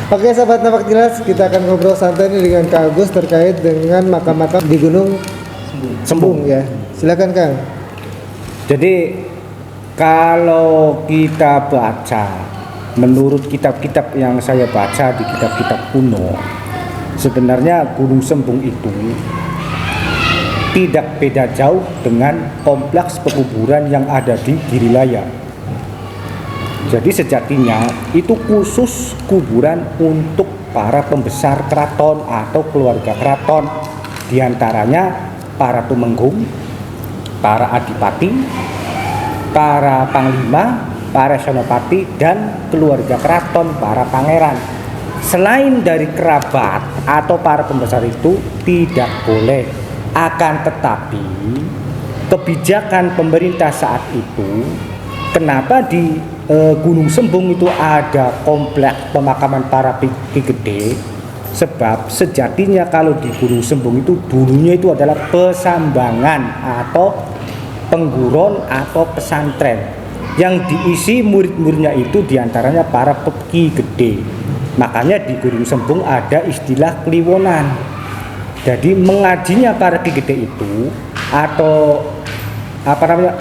Oke sahabat Napak Jelas, kita akan ngobrol santai nih dengan Kak Agus terkait dengan makam-makam di Gunung Sembung ya. Silakan Kang. Jadi kalau kita baca menurut kitab-kitab yang saya baca di kitab-kitab kuno, sebenarnya Gunung Sembung itu tidak beda jauh dengan kompleks pekuburan yang ada di Girilaya. Jadi sejatinya itu khusus kuburan untuk para pembesar keraton atau keluarga keraton, diantaranya para tumenggung, para adipati, para panglima, para senopati, dan keluarga keraton, para pangeran. Selain dari kerabat atau para pembesar itu tidak boleh. Akan tetapi kebijakan pemerintah saat itu, kenapa di Gunung Sembung itu ada kompleks pemakaman para Ki Gede? Sebab sejatinya kalau di Gunung Sembung itu dulunya itu adalah pesambangan atau pengguron atau pesantren yang diisi murid-muridnya itu diantaranya para Ki Gede. Makanya di Gunung Sembung ada istilah kliwonan. Jadi mengajinya para Ki Gede itu atau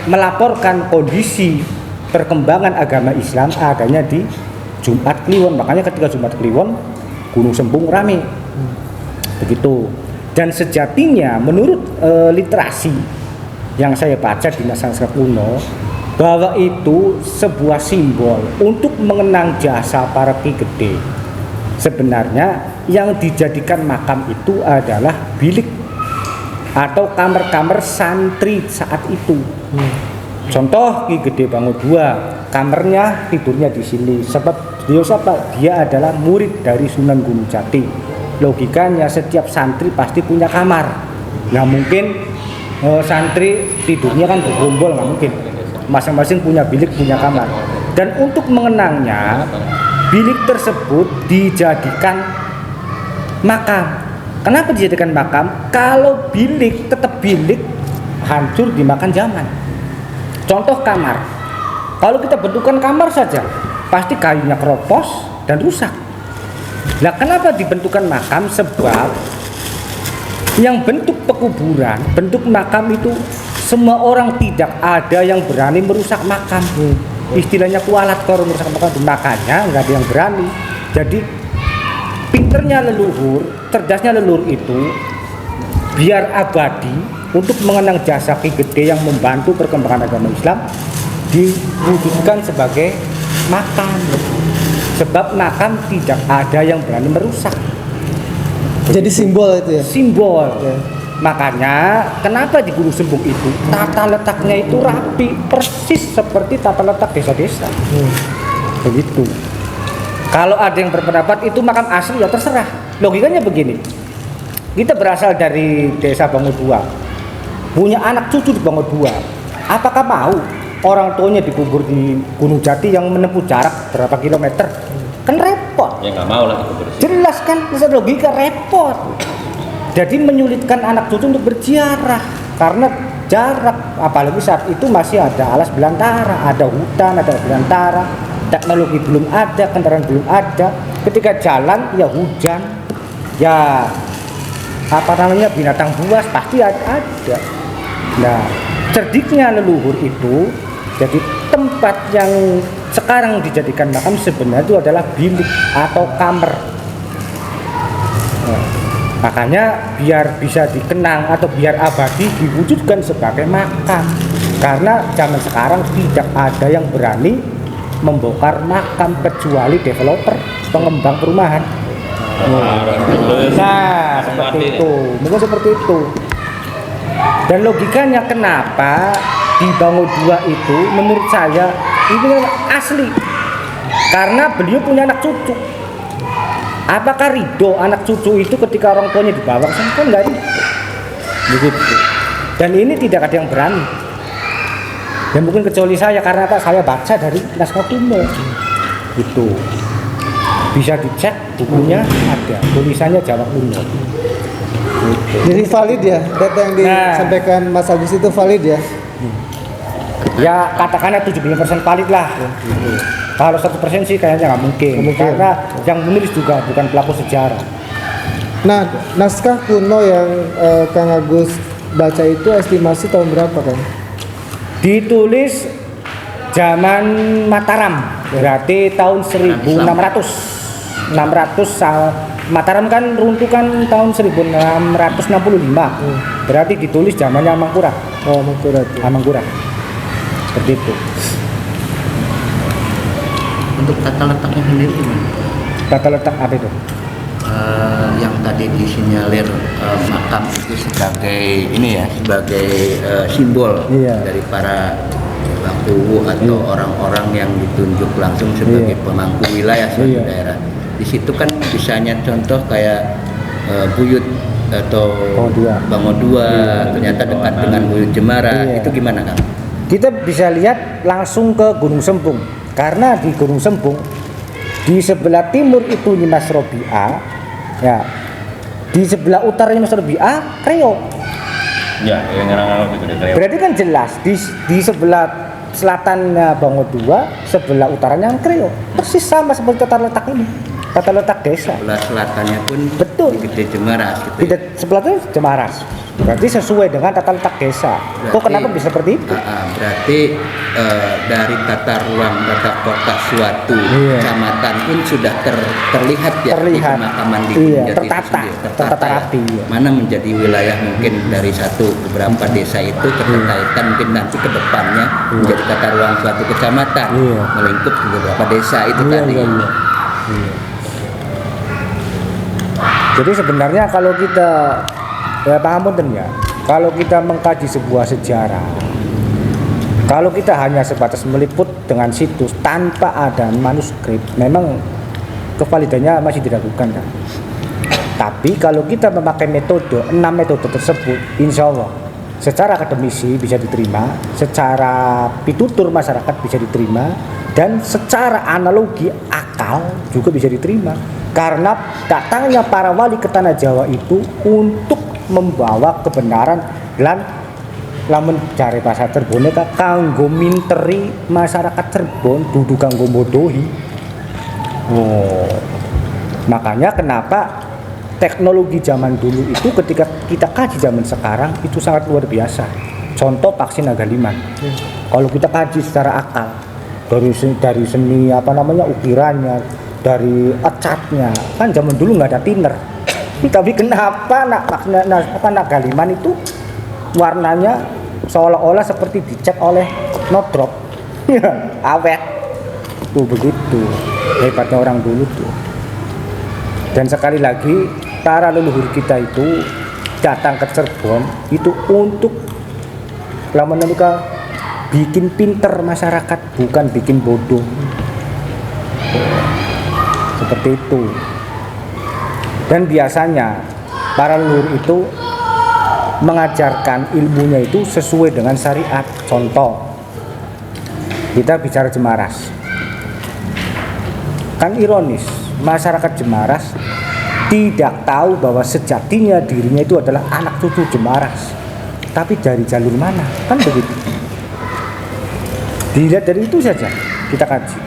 melaporkan kondisi perkembangan agama Islam adanya di Jumat Kliwon. Makanya ketika Jumat Kliwon Gunung Sembung rame. Begitu. Dan sejatinya menurut literasi yang saya baca di naskah kuno, bahwa itu sebuah simbol untuk mengenang jasa para Ki Gede. Sebenarnya yang dijadikan makam itu adalah bilik atau kamar-kamar santri saat itu. Contoh Ki Gede Bango II, kamarnya tidurnya di sini. Sebab beliau siapa? Dia adalah murid dari Sunan Gunung Jati. Logikanya setiap santri pasti punya kamar. Nggak mungkin santri tidurnya kan bergerombol, nggak mungkin. Masing-masing punya bilik, punya kamar. Dan untuk mengenangnya, bilik tersebut dijadikan makam. Kenapa dijadikan makam? Kalau bilik tetap bilik, hancur dimakan zaman. Contoh kamar. Kalau kita bentukkan kamar saja, pasti kayunya keropos dan rusak. Nah, kenapa dibentukkan makam? Sebab yang bentuk pekuburan, bentuk makam itu semua orang tidak ada yang berani merusak makam. Istilahnya kualat kalau merusak makam, makanya nggak ada yang berani. Jadi pinternya leluhur, cerdasnya leluhur itu biar abadi untuk mengenang jasa Ki Gede yang membantu perkembangan agama Islam, diwujudkan sebagai makam. Sebab makam tidak ada yang berani merusak. Jadi simbol itu ya? Simbol ya. Makanya kenapa di Gunung Sembung itu tata letaknya itu rapi, persis seperti tata letak desa-desa. Begitu. Kalau ada yang berpendapat itu makam asli, ya terserah. Logikanya begini, kita berasal dari desa Bango II, punya anak cucu di Bango II. Apakah mau orang tuanya dikubur di Gunung Jati yang menempuh jarak berapa kilometer? Kan repot. Ya nggak mau lah dikubur. Jelas kan, logika repot. Jadi menyulitkan anak cucu untuk berziarah karena jarak, apalagi saat itu masih ada alas belantara, ada hutan, ada belantara, teknologi belum ada, kendaraan belum ada. Ketika jalan ya hujan, ya binatang buas pasti ada. Nah, cerdiknya leluhur itu, jadi tempat yang sekarang dijadikan makam sebenarnya itu adalah bilik atau kamar. Nah, makanya biar bisa dikenang atau biar abadi diwujudkan sebagai makam. Karena zaman sekarang tidak ada yang berani membongkar makam kecuali developer, pengembang perumahan. Nah, seperti itu. Mungkin seperti itu. Dan logikanya kenapa di Bango II itu menurut saya ini asli. Karena beliau punya anak cucu. Apakah ridho anak cucu itu ketika orang tuanya dibawa ke sana? Kan enggak ridho. Begitu. Dan ini tidak ada yang berani. Dan mungkin kecuali saya, karena apa? Saya baca dari naskah kuno. Itu bisa dicek, bukunya ada, tulisannya Jawa kuno. Gitu. Jadi valid ya data yang disampaikan Mas Agus itu valid ya? Ya katakanlah 70% valid lah. Gitu. Kalau 100% sih kayaknya nggak mungkin. Nggak mungkin. Karena yang menulis juga bukan pelaku sejarah. Nah, naskah kuno yang Kang Agus baca itu estimasi tahun berapa, Kang? Ditulis zaman Mataram, berarti tahun 1600. Mataram kan runtukan tahun 1665. Berarti ditulis zamannya Amangkurat. Oh, Mangkurat. Amangkurat. Seperti itu. Untuk tata letaknya sendiri gimana? Tata letak apa itu? Yang tadi disinyalir makam itu sebagai ini ya, sebagai simbol Iya. dari para pemangku atau orang-orang yang ditunjuk langsung sebagai Iya. pemangku wilayah suatu Iya. daerah. Di situ kan misalnya contoh kayak Buyut atau Bango II. Bango II ternyata dekat dengan Buyut Jemara. Iya. Itu gimana, Kang? Kita bisa lihat langsung ke Gunung Sembung, karena di Gunung Sembung di sebelah timur itu Nyimas Robiah, ya di sebelah utaranya Nyimas Robiah Kreo. Ya, yang ngarang-ngarang itu deh. Berarti kan jelas di sebelah selatan Bango II, sebelah utaranya Kreo, persis sama seperti tata letak ini, tata letak desa. Sebelah selatannya pun Betul. Gede Jemaras gitu. Tidak sebelah itu Jemaras. Berarti sesuai dengan tata letak desa. Kok kenapa bisa seperti itu? Berarti dari tata ruang tata kota suatu Iya. kecamatan pun sudah terlihat ya Terlihat. di pemakaman di Iya, Gunung Jati itu tertata. sendiri. Tertata ya. rapi, iya. Mana menjadi wilayah mungkin dari satu beberapa desa itu keterkaitan mungkin nanti ke depannya menjadi tata ruang suatu kecamatan Iya. melingkup di beberapa desa itu Iya, tadi. iya, iya. Jadi sebenarnya kalau kita pangapunten ya, kalau kita mengkaji sebuah sejarah, kalau kita hanya sebatas meliput dengan situs tanpa ada manuskrip, memang kevalidannya masih diragukan kan. Tapi kalau kita memakai metode 6 metode tersebut, insya Allah secara akademisi bisa diterima, secara pitutur masyarakat bisa diterima, dan secara analogi akal juga bisa diterima. Karena datangnya para wali ke tanah Jawa itu untuk membawa kebenaran lan lamun jare bahasa Cirebon kanggo minteri masyarakat Cirebon dudu kanggo bodohi. Oh. Makanya kenapa teknologi zaman dulu itu ketika kita kaji zaman sekarang itu sangat luar biasa. Contoh vaksin naga liman. Kalau kita kaji secara akal dari seni apa namanya ukirannya, dari catnya, kan zaman dulu nggak ada thinner. Tapi kenapa naga liman itu warnanya seolah-olah seperti dicat oleh nodrop, awet. Tuh begitu hebatnya orang dulu tuh. Dan sekali lagi para leluhur kita itu datang ke Cirebon itu untuk menemukan bikin pinter masyarakat, bukan bikin bodoh. Seperti itu. Dan biasanya para leluhur itu mengajarkan ilmunya itu sesuai dengan syariat. Contoh, kita bicara Jemaras. Kan ironis, masyarakat Jemaras tidak tahu bahwa sejatinya dirinya itu adalah anak cucu Jemaras. Tapi dari jalur mana? Kan begitu. Dilihat dari itu saja kita kaji.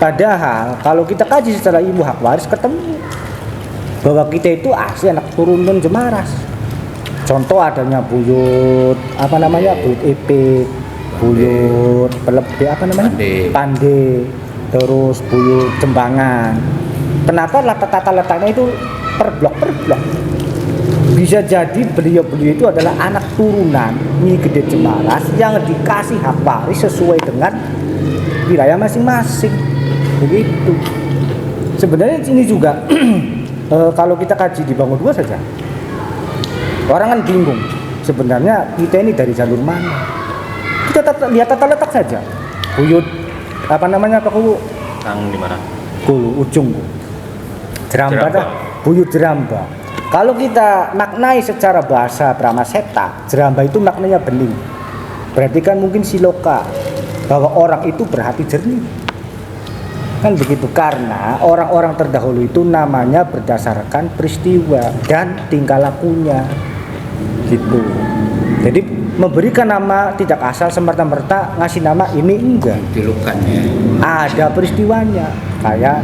Padahal kalau kita kaji secara ilmu hak waris ketemu bahwa kita itu asli anak turunan Jemaras. Contoh adanya Buyut apa namanya Buyut Epik, Buyut Pelebe apa namanya Pande, terus Buyut Jembangan. Kenapa tata letaknya itu per blok? Bisa jadi beliau-beliau itu adalah anak turunan Nyi Gede Jemaras yang dikasih hak waris sesuai dengan wilayah masing-masing. Begitu. Sebenarnya ini juga kalau kita kaji di Bango II saja, orang kan bingung. Sebenarnya kita ini dari jalur mana? Kita lihat tata letak saja. Buyut apa namanya Pak Kuwu? Kang di mana? Kulu ujung. Jeramba dah. Buyut Jeramba. Kalau kita maknai secara bahasa Bramaseta, Jeramba itu maknanya bening. Berarti kan mungkin siloka bahwa orang itu berhati jernih. Kan begitu, karena orang-orang terdahulu itu namanya berdasarkan peristiwa dan tingkah lakunya gitu. Jadi memberikan nama tidak asal semerta-merta ngasih nama ini, enggak. Julukannya. Ada peristiwanya, kayak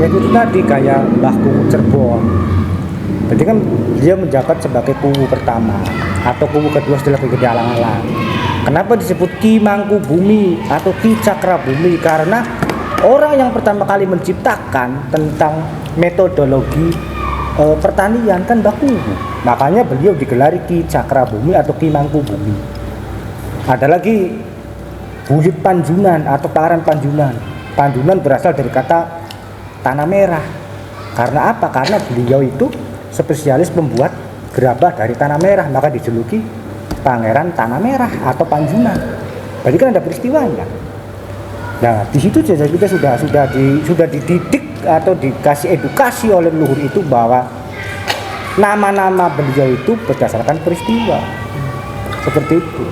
ya itu tadi, kayak Mbah Kuwu Cerbon. Jadi kan dia menjabat sebagai kuwu pertama atau kuwu kedua setelah Ki Alang-Alang. Kenapa disebut Ki Mangkubumi atau Ki Cakrabumi? Karena orang yang pertama kali menciptakan tentang metodologi pertanian kan Mbah Kuwu. Makanya beliau digelari Ki Cakrabumi atau Ki Mangkubumi. Ada lagi Buyut Panjunan atau Paran Panjunan. Panjunan berasal dari kata tanah merah. Karena apa? Karena beliau itu spesialis membuat gerabah dari tanah merah, maka dijuluki Pangeran Tanah Merah atau Panjunan. Berarti kan ada peristiwanya. Nah, di situ saja kita sudah dididik atau dikasih edukasi oleh leluhur itu bahwa nama-nama beliau itu berdasarkan peristiwa. Seperti itu.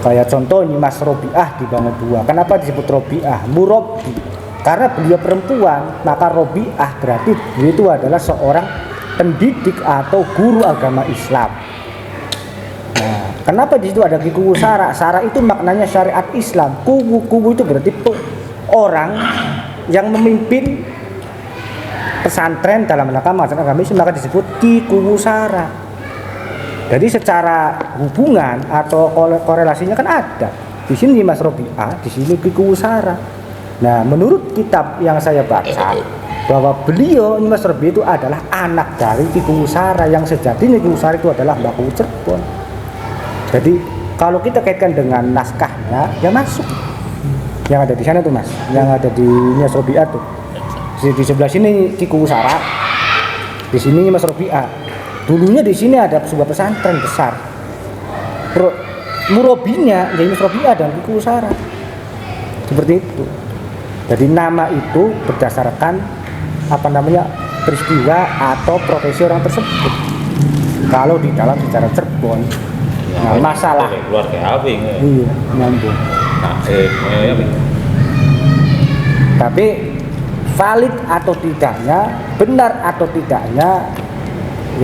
Kayak contoh ini Mas Robiah di Bangun Dua. Kenapa disebut Robiah? Murabbi. Karena beliau perempuan, maka Robiah berarti beliau itu adalah seorang pendidik atau guru agama Islam. Nah, kenapa di situ ada Kuwu Sara? Sara itu maknanya syariat Islam. Kuwu itu berarti orang yang memimpin pesantren dalam rangka mengajarkan agama Islam, maka disebut Ki Kuwu Sara. Jadi secara hubungan atau korelasinya kan ada. Di sini Mas Robiah, di sini Ki Kuwu Sara. Nah, menurut kitab yang saya baca bahwa beliau Mas Robiah itu adalah anak dari Ki Kuwu Sara, yang sejatinya Ki Kuwu Sara itu adalah Mbah Kuwu Cerbon. Jadi kalau kita kaitkan dengan naskahnya, ya masuk. Yang ada di sana tuh Mas, yang ada di Mas Robiah tuh. Di sebelah sini Ki Kuwu Sara, di sini Mas Robiah. Dulunya di sini ada sebuah pesantren besar. Murabinya jadi Mas Robiah dan Ki Kuwu Sara. Seperti itu. Jadi nama itu berdasarkan peristiwa atau profesi orang tersebut. Kalau di dalam sejarah Cirebon, nah, masalah keluarga apa ini? Iya, nyambung. Tapi valid atau tidaknya, benar atau tidaknya,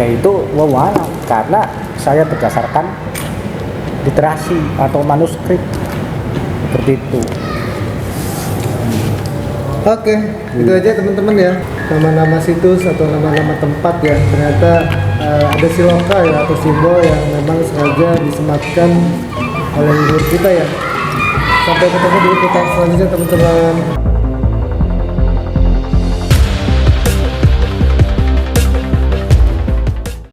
yaitu wawalan, karena saya berdasarkan literasi atau manuskrip seperti itu. Oke, itu aja teman-teman ya, nama-nama situs atau nama-nama tempat ya. Ternyata ada siloka ya atau simbol yang memang sengaja disematkan oleh leluhur kita ya. Sampai ketemu di episode selanjutnya teman-teman.